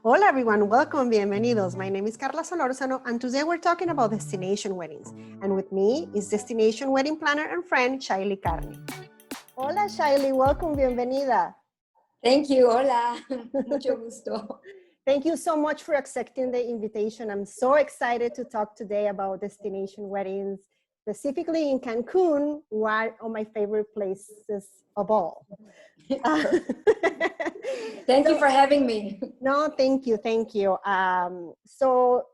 Hola everyone, welcome, bienvenidos. My name is Carla Solorzano and today we're talking about destination weddings. And with me is destination wedding planner and friend, Shailly Karni. Hola Shailly, welcome, bienvenida. Thank you, hola, mucho gusto. Thank you so much for accepting the invitation. I'm so excited to talk today about destination weddings, specifically in Cancun, one of my favorite places of all. Thank you for having me. No, thank you, thank you. So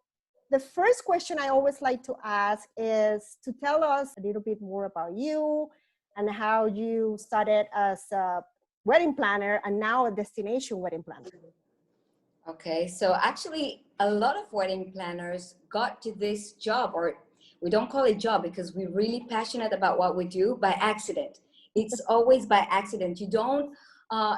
the first question I always like to ask is to tell us a little bit more about you and how you started as a wedding planner and now a destination wedding planner. Okay, so actually a lot of wedding planners got to this job, or we don't call it job because we're really passionate about what we do, by accident. It's always by accident. You don't,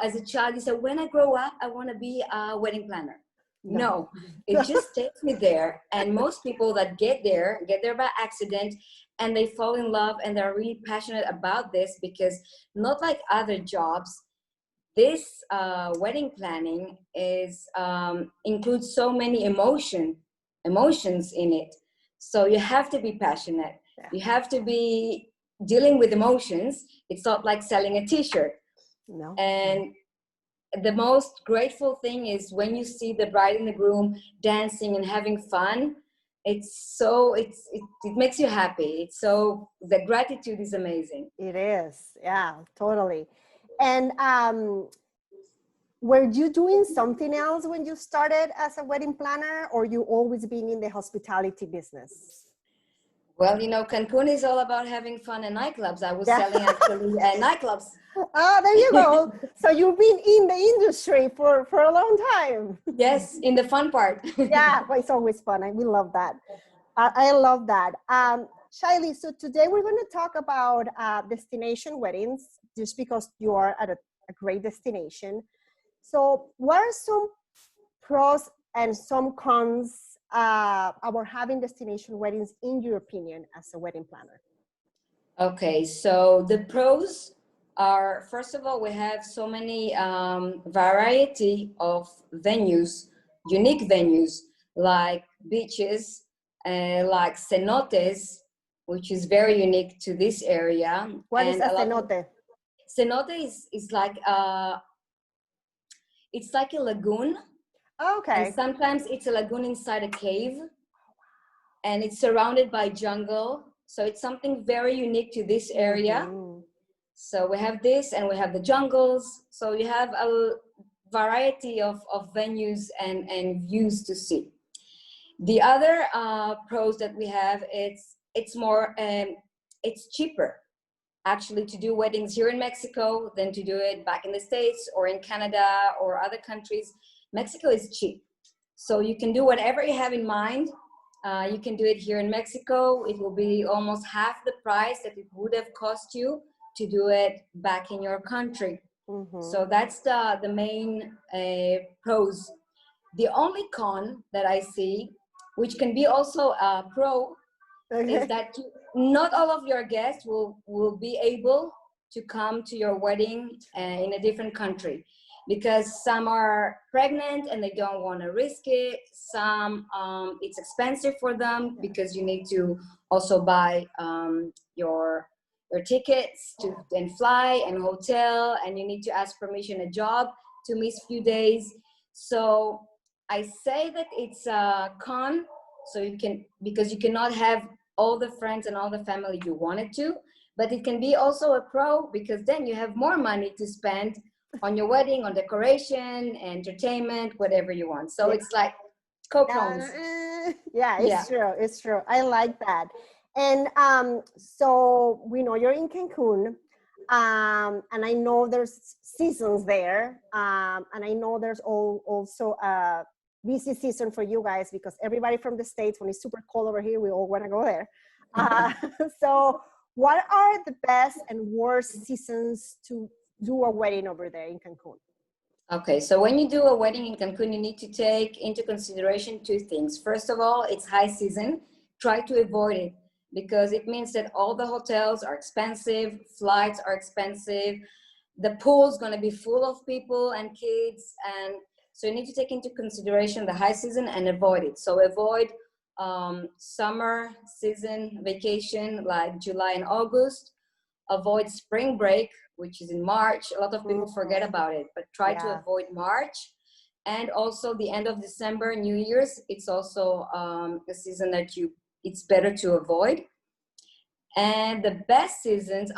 as a child, you say, when I grow up, I want to be a wedding planner. No, it just takes me there. And most people that get there by accident, and they fall in love and they're really passionate about this, because not like other jobs, this wedding planning is includes so many emotions in it. So you have to be passionate. You have to be dealing with emotions. It's not like selling a t-shirt. No. And the most grateful thing is when you see the bride and the groom dancing and having fun. It makes you happy. So the gratitude is amazing. It is, yeah, totally. And were you doing something else when you started as a wedding planner, or you always been in the hospitality business? Well, you know, Cancun is all about having fun and nightclubs. I was selling actually nightclubs. Oh, there you go. So you've been in the industry for a long time. Yes, in the fun part. Yeah, well, it's always fun. We love that. I love that. Shailly, so today we're going to talk about destination weddings, just because you are at a great destination. So what are some pros and some cons about having destination weddings, in your opinion, as a wedding planner? Okay, so the pros are, first of all, we have so many variety of venues, unique venues, like beaches, like cenotes, which is very unique to this area. What is a cenote? Cenote is like it's like a lagoon. Okay. And sometimes it's a lagoon inside a cave, and it's surrounded by jungle. So it's something very unique to this area. Mm-hmm. So we have this, and we have the jungles. So you have a variety of venues and views to see. The other pros that we have, it's more, it's cheaper actually to do weddings here in Mexico than to do it back in the States or in Canada or other countries. Mexico is cheap. So you can do whatever you have in mind. You can do it here in Mexico. It will be almost half the price that it would have cost you to do it back in your country. Mm-hmm. So that's the main pros. The only con that I see, which can be also a pro, is that not all of your guests will be able to come to your wedding in a different country, because some are pregnant and they don't want to risk it. Some it's expensive for them because you need to also buy your tickets and fly and hotel, and you need to ask permission a job to miss a few days. So I say that it's a con, so because you cannot have all the friends and all the family you wanted to, but it can be also a pro, because then you have more money to spend on your wedding, on decoration, entertainment, whatever you want. So it's like co-pros. True. It's true. I like that. And so we know you're in Cancun, and I know there's seasons there, and I know there's also a busy season for you guys, because everybody from the States, when it's super cold over here, we all want to go there. So what are the best and worst seasons to do a wedding over there in Cancun? Okay, so when you do a wedding in Cancun, you need to take into consideration two things. First of all, it's high season. Try to avoid it, because it means that all the hotels are expensive, flights are expensive, the pool's going to be full of people and kids, and So you need to take into consideration the high season and avoid it. So avoid summer season vacation like July and August. Avoid spring break, which is in March. A lot of people forget about it, but try to avoid March. And also the end of December, New Year's, it's also a season that it's better to avoid. And the best seasons,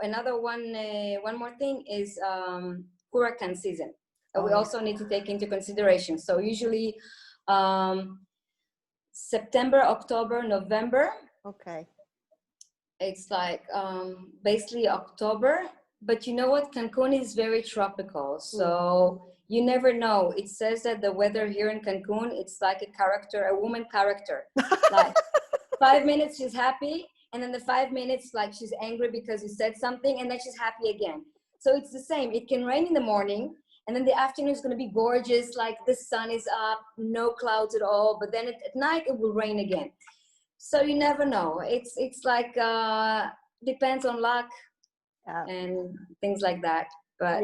another one more thing is hurricane season. We also need to take into consideration. So usually September, October, November. Okay. It's like basically October, but you know what? Cancun is very tropical, so you never know. It says that the weather here in Cancun, it's like a woman character. Like 5 minutes she's happy, and then the 5 minutes like she's angry because you said something, and then she's happy again. So it's the same. It can rain in the morning, and then the afternoon is going to be gorgeous, like the sun is up, no clouds at all, but then at night it will rain again. So you never know. It's like depends on luck and things like that. But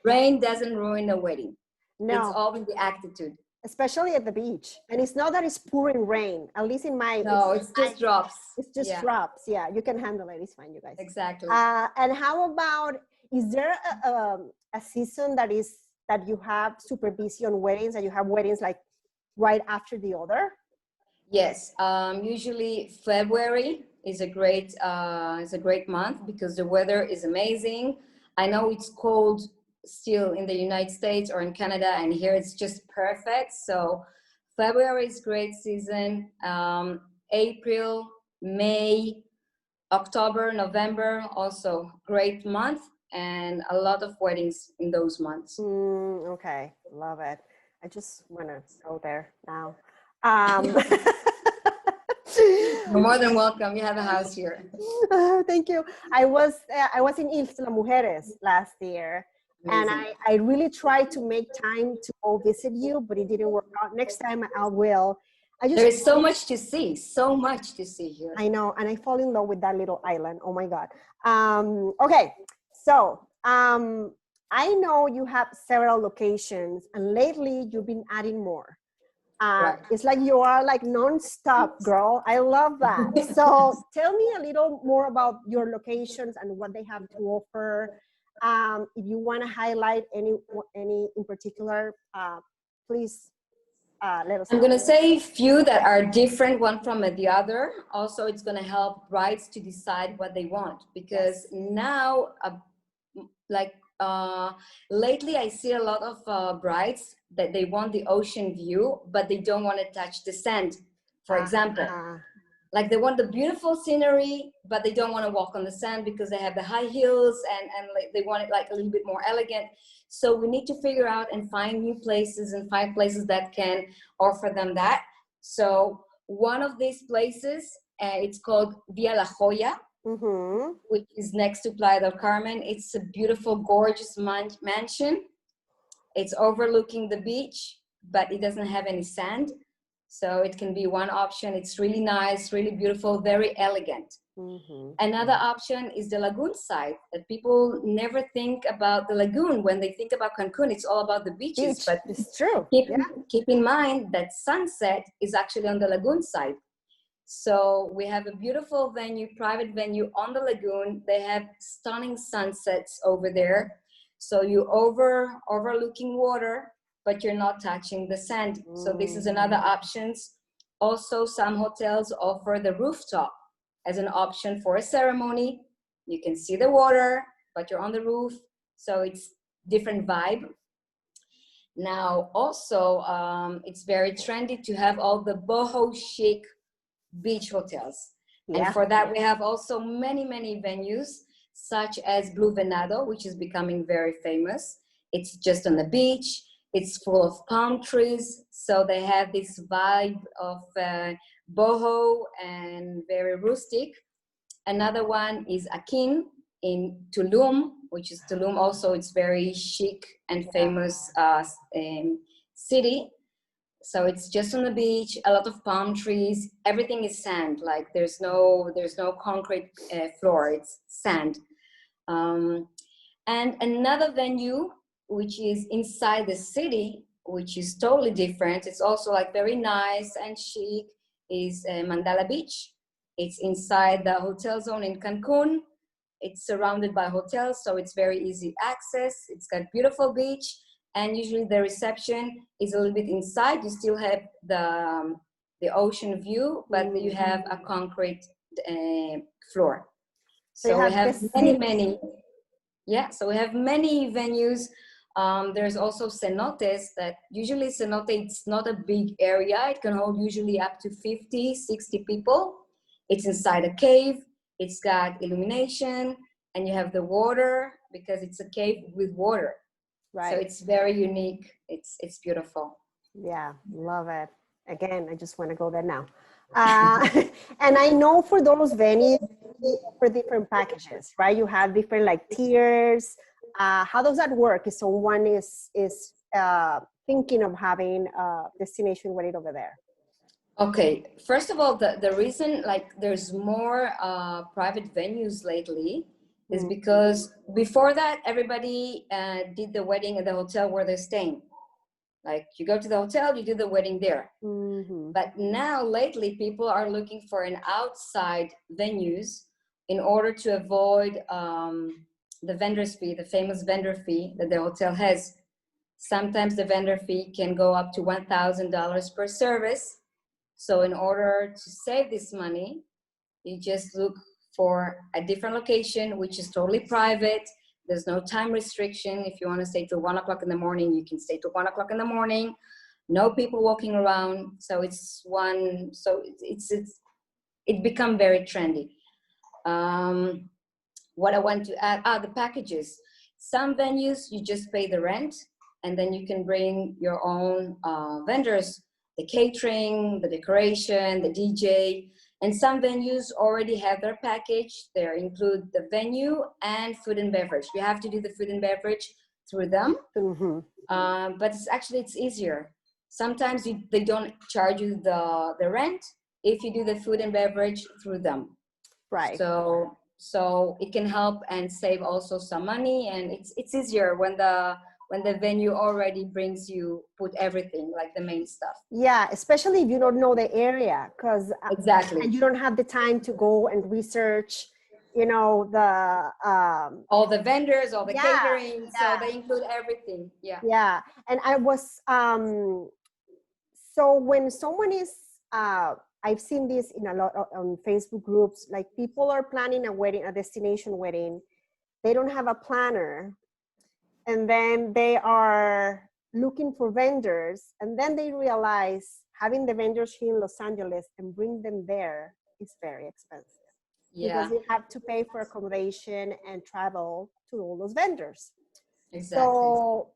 rain doesn't ruin a wedding. No. It's all in the attitude. Especially at the beach. And it's not that it's pouring rain, at least in my... No, it's just drops. It's just drops. Yeah, you can handle it. It's fine, you guys. Exactly. And how about, is there a season that you have super busy on weddings, and you have weddings like right after the other? Yes, usually February is a great month because the weather is amazing. I know it's cold still in the United States or in Canada, and here it's just perfect. So February is great season. April, May, October, November, also great month, and a lot of weddings in those months. Okay, love it. I just want to go there now. You're more than welcome. You have a house here. Thank you. I was in Isla Mujeres last year. Amazing. And I really tried to make time to go visit you, but it didn't work out. Next time I will. There is so much to see here. I know, and I fall in love with that little island. Oh my God. Okay, so I know you have several locations, and lately you've been adding more. Right. It's like you are like non-stop, girl. I love that. So tell me a little more about your locations and what they have to offer. If you want to highlight any in particular, please let us know. I'm going to say a few that are different one from the other. Also, it's going to help brides to decide what they want, because now, lately I see a lot of brides that they want the ocean view, but they don't want to touch the sand, for example. Like they want the beautiful scenery, but they don't want to walk on the sand because they have the high heels and like they want it like a little bit more elegant. So we need to figure out and find new places and find places that can offer them that. So one of these places, it's called Via La Joya, which is next to Playa del Carmen. It's a beautiful, gorgeous mansion. It's overlooking the beach, but it doesn't have any sand. So it can be one option. It's really nice, really beautiful, very elegant. Another option is the lagoon side, that people never think about the lagoon. When they think about Cancun, it's all about the beaches. But it's true. Keep in mind that sunset is actually on the lagoon side. So we have a beautiful venue, private venue on the lagoon. They have stunning sunsets over there. So you overlooking water, but you're not touching the sand. So this is another option. Also, some hotels offer the rooftop as an option for a ceremony. You can see the water, but you're on the roof. So it's different vibe. Now, also, it's very trendy to have all the boho chic beach hotels. And for that, we have also many, many venues, such as Blue Venado, which is becoming very famous. It's just on the beach. It's full of palm trees. So they have this vibe of boho and very rustic. Another one is Akin in Tulum, which is Tulum also. It's very chic and famous city. So it's just on the beach, a lot of palm trees. Everything is sand. Like there's no concrete floor. It's sand. And another venue, which is inside the city, which is totally different. It's also like very nice and chic, is Mandala Beach. It's inside the hotel zone in Cancun. It's surrounded by hotels, so it's very easy access. It's got beautiful beach, and usually the reception is a little bit inside. You still have the ocean view, but you have a concrete floor. So we have many, yeah. So we have many venues. There's also cenotes that usually cenote, it's not a big area. It can hold usually up to 50, 60 people. It's inside a cave. It's got illumination, and you have the water because it's a cave with water. Right. So it's very unique. It's beautiful. Yeah, love it. Again, I just want to go there now. And I know for those venues, for different packages, right? You have different like tiers. How does that work if someone is thinking of having a destination wedding over there? Okay, first of all, the reason like there's more private venues lately is because before that, everybody did the wedding at the hotel where they're staying. Like you go to the hotel, you do the wedding there. But now lately, people are looking for an outside venues in order to avoid the vendor's fee, the famous vendor fee that the hotel has. Sometimes the vendor fee can go up to $1,000 per service. So in order to save this money, you just look for a different location, which is totally private. There's no time restriction. If you want to stay till 1 o'clock in the morning, you can stay till 1 o'clock in the morning. No people walking around. So it's it become very trendy. What I want to add, the packages. Some venues, you just pay the rent, and then you can bring your own vendors, the catering, the decoration, the DJ. And some venues already have their package. They include the venue and food and beverage. You have to do the food and beverage through them, but it's easier. Sometimes they don't charge you the rent if you do the food and beverage through them. Right. So it can help and save also some money, and it's easier when the venue already brings you, put everything, like the main stuff. Yeah, especially if you don't know the area, because exactly, and you don't have the time to go and research, the all the vendors, all the catering. So they include everything. Yeah. And I was so when someone is I've seen this in a lot on Facebook groups, like people are planning a wedding, a destination wedding. They don't have a planner. And then they are looking for vendors, and then they realize having the vendors here in Los Angeles and bring them there is very expensive. Because you have to pay for accommodation and travel to all those vendors. Exactly. So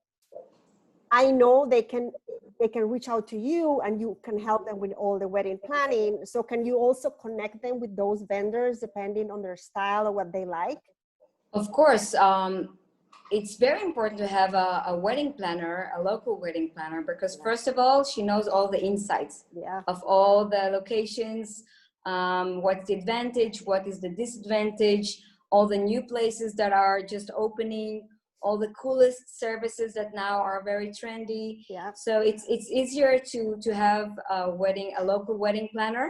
I know they can reach out to you, and you can help them with all the wedding planning. So can you also connect them with those vendors depending on their style or what they like? Of course. It's very important to have a wedding planner, a local wedding planner, because first of all, she knows all the insights of all the locations, what's the advantage, what is the disadvantage, all the new places that are just opening, all the coolest services that now are very trendy. So it's easier to have a local wedding planner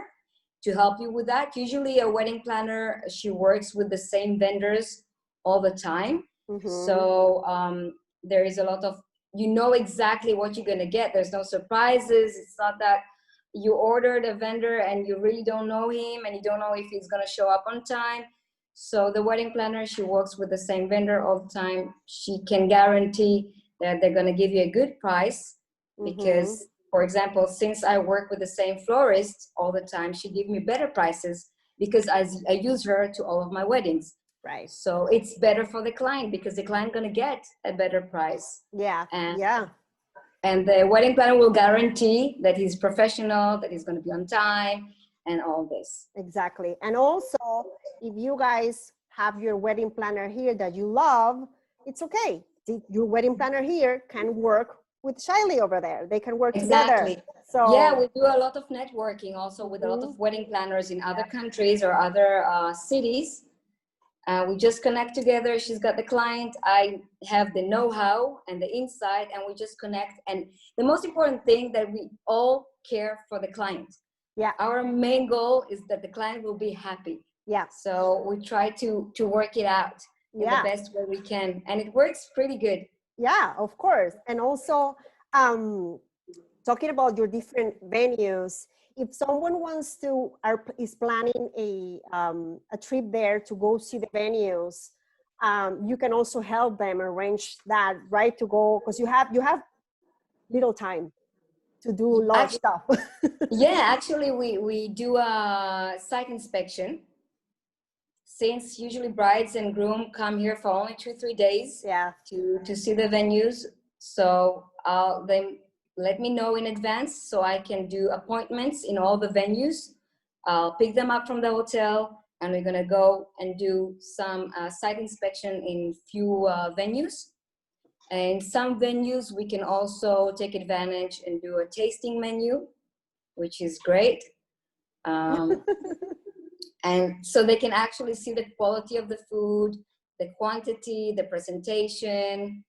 to help you with that. Usually a wedding planner, she works with the same vendors all the time. So there is a lot of, exactly what you're going to get. There's no surprises. It's not that you ordered a vendor and you really don't know him and you don't know if he's going to show up on time. So the wedding planner, she works with the same vendor all the time. She can guarantee that they're going to give you a good price because, for example, since I work with the same florist all the time, she gives me better prices because I use her to all of my weddings. Right. So it's better for the client because the client going to get a better price. And the wedding planner will guarantee that he's professional, that he's going to be on time and all this. Exactly. And also, if you guys have your wedding planner here that you love, it's okay. Your wedding planner here can work with Shailly over there. They can work together. So yeah, we do a lot of networking also with a lot of wedding planners in other countries or other cities. We just connect together. She's got the client. I have the know-how and the insight, and we just connect. And the most important thing, that we all care for the client. Yeah. Our main goal is that the client will be happy. Yeah. So we try to work it out in the best way we can, and it works pretty good. Yeah, of course. And also, talking about your different venues, if someone wants to is planning a trip there to go see the venues, you can also help them arrange that, right? To go, because you have little time to do a lot of stuff. Yeah, actually, we do a site inspection. Since usually brides and groom come here for only 2-3 days to see the venues, so they let me know in advance so I can do appointments in all the venues. I'll pick them up from the hotel, and we're gonna go and do some site inspection in few venues. And some venues we can also take advantage and do a tasting menu, which is great. And so they can actually see the quality of the food, the quantity, the presentation,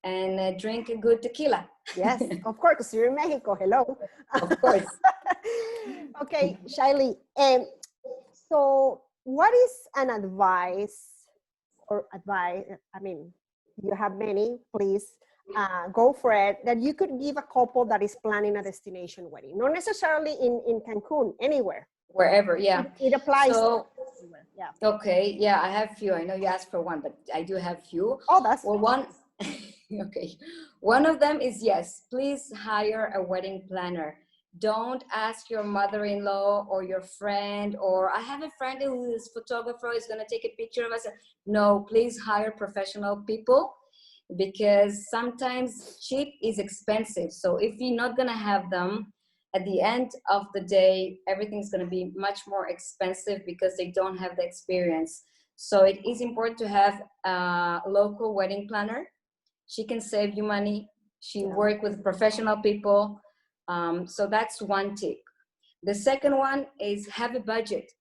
and drink a good tequila. Yes, of course, because you're in Mexico. Hello. Of course. Okay, Shailly. So what is an advice, I mean, you have many, please go for it, that you could give a couple that is planning a destination wedding? Not necessarily in Cancun, anywhere. Wherever, yeah. It applies everywhere. Yeah. Okay, yeah, I have few. I know you asked for one, but I do have few. Oh, that's well, one. Okay, one of them is, yes, please hire a wedding planner. Don't ask your mother-in-law or your friend, or I have a friend who is photographer, is going to take a picture of us. No, please hire professional people, because sometimes cheap is expensive. So if you're not going to have them, at the end of the day, everything's going to be much more expensive because they don't have the experience. So it is important to have a local wedding planner. She can save you money. She works with professional people. So that's one tip. The second one is have a budget.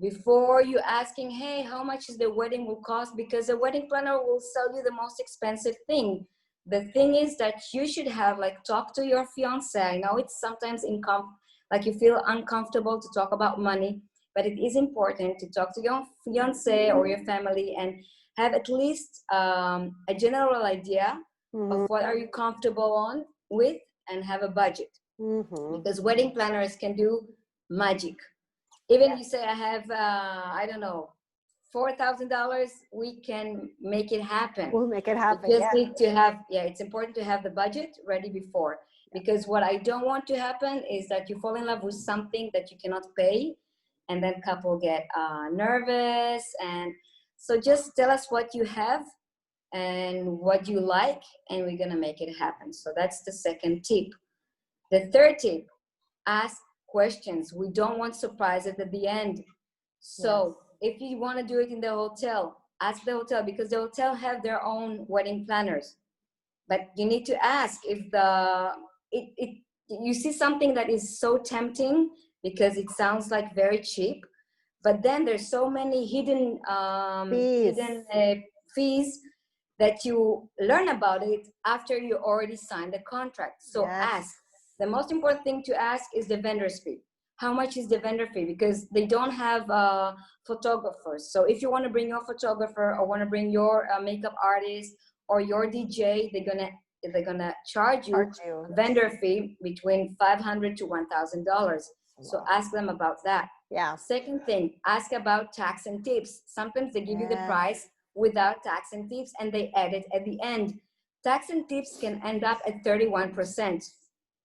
Before you asking, hey, how much is the wedding will cost? Because a wedding planner will sell you the most expensive thing. The thing is that you should have, like, talk to your fiance. I know it's sometimes like you feel uncomfortable to talk about money, but it is important to talk to your fiance or your family and have at least a general idea of what are you comfortable with, and have a budget. Because wedding planners can do magic. Even you say, I have, I don't know, $4,000, we can make it happen. We'll make it happen. You just need to have, it's important to have the budget ready before. Because what I don't want to happen is that you fall in love with something that you cannot pay, and then couple get nervous. And so just tell us what you have and what you like, and we're gonna make it happen. So that's the second tip. The third tip, ask questions. We don't want surprises at the end. So if you want to do it in the hotel, ask the hotel, because the hotel have their own wedding planners. But you need to ask if you see something that is so tempting because it sounds like very cheap, but then there's so many hidden fees that you learn about it after you already signed the contract. So ask. The most important thing to ask is the vendor's fee. How much is the vendor fee? Because they don't have photographers. So if you want to bring your photographer or want to bring your makeup artist or your DJ, they're gonna charge you a vendor fee between $500 to $1,000. So ask them about that. Yeah. Second thing, ask about tax and tips. Sometimes they give you the price without tax and tips, and they add it at the end. Tax and tips can end up at 31%.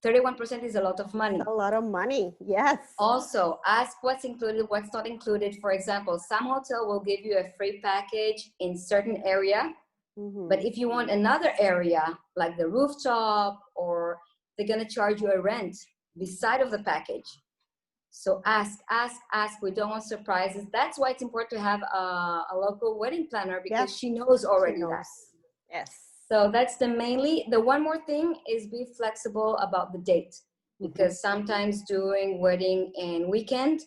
31% is a lot of money. A lot of money, yes. Also, ask what's included, what's not included. For example, some hotel will give you a free package in certain area, but if you want another area, like the rooftop, or they're gonna charge you a rent beside of the package. So ask. We don't want surprises. That's why it's important to have a local wedding planner, because she knows already that. Yes. So that's the one more thing is be flexible about the date, because sometimes doing wedding in weekend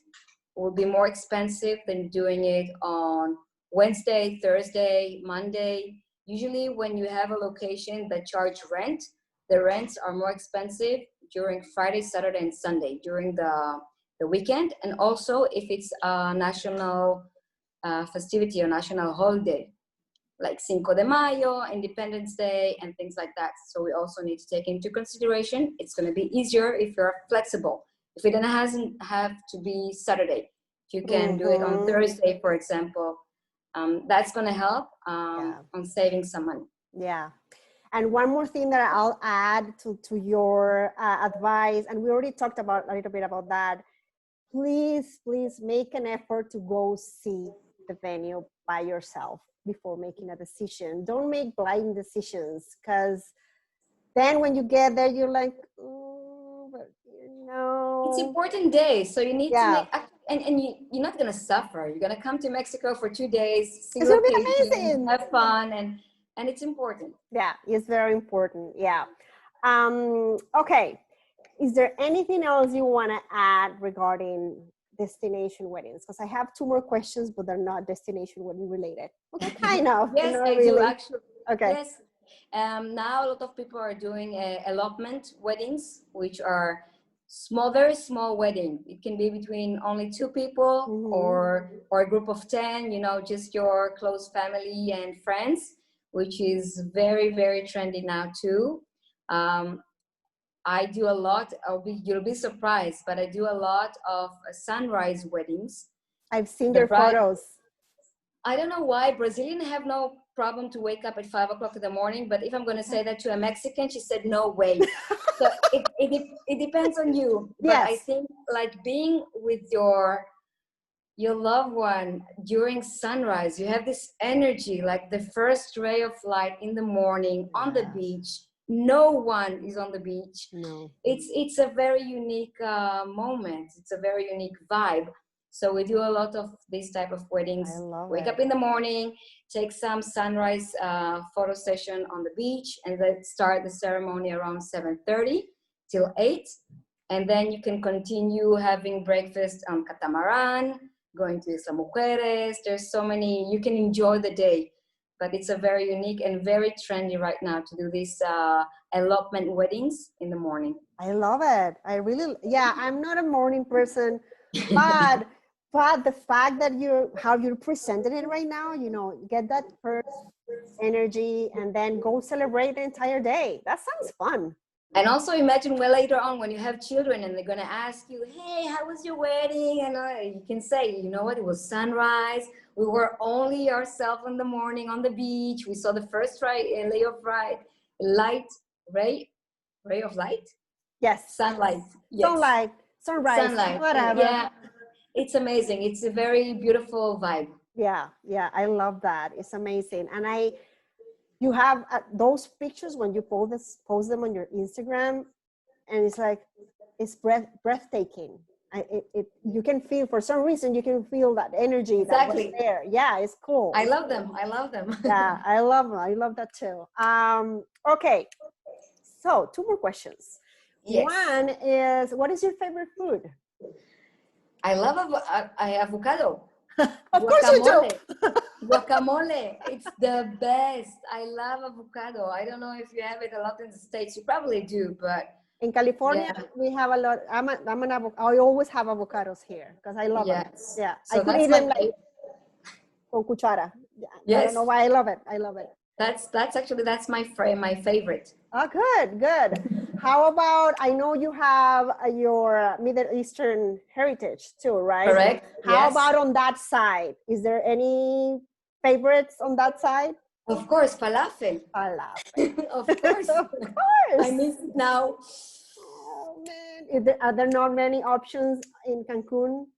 will be more expensive than doing it on Wednesday, Thursday, Monday. Usually when you have a location that charge rent, the rents are more expensive during Friday, Saturday, and Sunday, during the weekend. And also if it's a national festivity or national holiday, like Cinco de Mayo, Independence Day, and things like that. So we also need to take into consideration, it's going to be easier if you're flexible. If it doesn't have to be Saturday, if you can do it on Thursday, for example, that's going to help on saving some money. Yeah. And one more thing that I'll add to your advice, and we already talked about a little bit about that. Please make an effort to go see the venue by yourself before making a decision. Don't make blind decisions, because then when you get there, you're like, oh, but you know. It's important day, so you need to make, and you're not gonna suffer. You're gonna come to Mexico for 2 days, see location, have fun, and it's important. Yeah, it's very important. Yeah. Okay. Is there anything else you want to add regarding destination weddings? Because I have 2 more questions, but they're not destination wedding related. Okay, kind of. Yes, I do actually. Okay. Yes. Now a lot of people are doing elopement weddings, which are very small wedding. It can be between only 2 people or a group of 10. You know, just your close family and friends, which is very, very trendy now too. I do a lot. You'll be surprised, but I do a lot of sunrise weddings. I've seen your photos. I don't know why Brazilians have no problem to wake up at 5 o'clock in the morning, but if I'm going to say that to a Mexican, she said, no way. So it depends on you. But I think like being with your loved one during sunrise, you have this energy, like the first ray of light in the morning on the beach. No one is on the beach. No. It's a very unique moment. It's a very unique vibe. So we do a lot of these type of weddings. Wake up in the morning, take some sunrise photo session on the beach, and then start the ceremony around 7:30 till 8. And then you can continue having breakfast on catamaran, going to Isla Mujeres. There's so many, you can enjoy the day. But it's a very unique and very trendy right now to do these elopement weddings in the morning. I love it. I really, I'm not a morning person, but the fact that how you're presenting it right now, you know, get that first energy and then go celebrate the entire day. That sounds fun. And also imagine later on when you have children and they're going to ask you, hey, how was your wedding? And you can say, you know what, it was sunrise. We were only ourselves in the morning on the beach. We saw the first ray of light. Yes. Sunlight. Yes. Sunrise. Whatever. Yeah. It's amazing. It's a very beautiful vibe. Yeah. I love that. It's amazing. And you have those pictures when you post them on your Instagram, and it's like, it's breathtaking. You can feel, for some reason, you can feel that energy that was there. Yeah, it's cool. I love them. Yeah, I love them. I love that too. Okay, so 2 more questions. Yes. One is, what is your favorite food? I love avocado. Of course you do. Guacamole, it's the best. I love avocado. I don't know if you have it a lot in the States. You probably do, but in California, we have a lot. I always have avocados here because I love them. Yeah, so I could eat them like con cuchara. Yes. I don't know why I love it. That's my favorite. Oh, good. How about, I know you have your Middle Eastern heritage too, right? Correct. How about on that side? Is there any favorites on that side? Of course, falafel. Of course. I miss it now. Oh man, are there not many options in Cancun?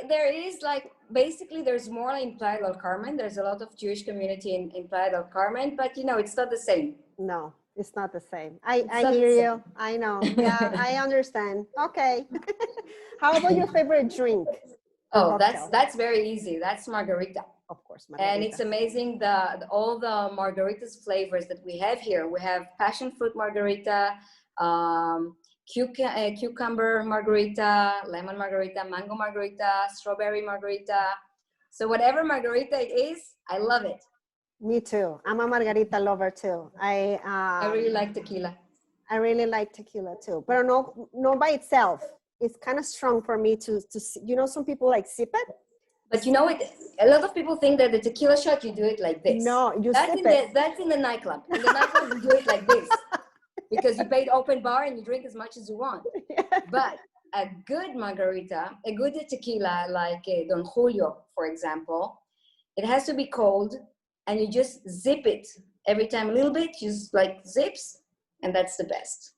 There is, like, basically there's more in Playa del Carmen. There's a lot of Jewish community in Playa del Carmen, but you know, it's not the same. No, it's not the same. I hear you. I know. Yeah, I understand. Okay. How about your favorite drink? Oh, that's very easy. That's margarita. Of course, margarita. And it's amazing all the margaritas flavors that we have here. We have passion fruit margarita, cucumber margarita, lemon margarita, mango margarita, strawberry margarita. So whatever margarita it is, I love it. Me too. I'm a margarita lover too. I really like tequila. I really like tequila too, but no by itself. It's kind of strong for me to some people like sip it. But you know it. A lot of people think that the tequila shot you do it like this. No, you sip it. That's in the nightclub. In the nightclub you do it like this because you paid open bar and you drink as much as you want. Yeah. But a good margarita, a good tequila like Don Julio, for example, it has to be cold, and you just zip it every time a little bit. Just like zips, and that's the best.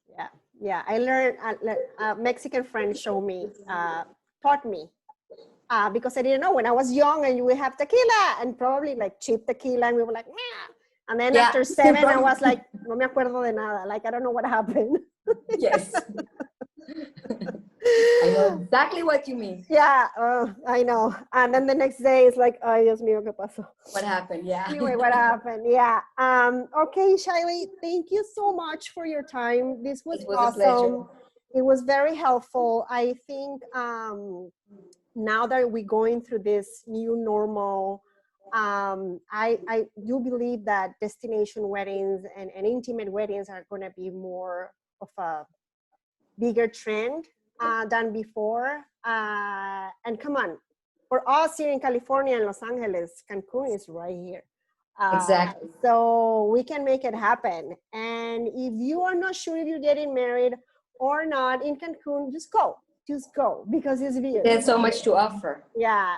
Yeah. I learned. A Mexican friend showed me, taught me. Because I didn't know when I was young, and you would have tequila and probably like cheap tequila, and we were like, nah. And then after 7, I was like, no me acuerdo de nada. Like, I don't know what happened. Yes. I know exactly what you mean. Yeah, I know. And then the next day it's like, ay, Dios mío, ¿qué pasó? What happened? Yeah. Anyway, what happened? Yeah. Okay, Shailly, thank you so much for your time. This was awesome. A pleasure. It was very helpful. I think now that we're going through this new normal, I do believe that destination weddings and intimate weddings are going to be more of a bigger trend than before. And come on, for us here in California and Los Angeles, Cancun is right here. Exactly. So we can make it happen. And if you are not sure if you're getting married or not in Cancun, just go because it's beautiful. There's so much to offer. Yeah.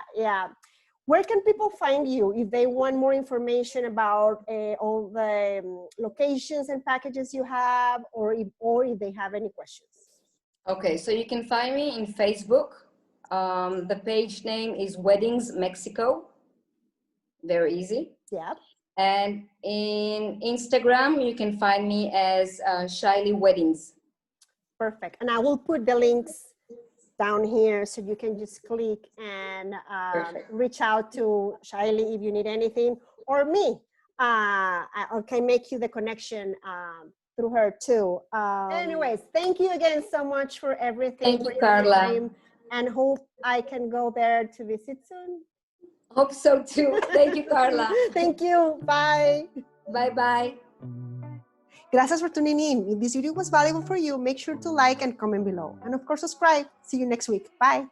Where can people find you if they want more information about all the locations and packages you have, or if they have any questions? Okay, so you can find me in Facebook. The page name is Weddings Mexico. Very easy. Yeah. And in Instagram, you can find me as Shailly Weddings. Perfect. And I will put the links down here so you can just click and reach out to Shailly if you need anything, or me. I can make you the connection through her too. Anyways, thank you again so much for everything. Thank you, Carla. And hope I can go there to visit soon. Hope so too. Thank you, Carla. Thank you. Bye. Bye-bye. Gracias for tuning in. If this video was valuable for you, make sure to like and comment below. And of course, subscribe. See you next week. Bye.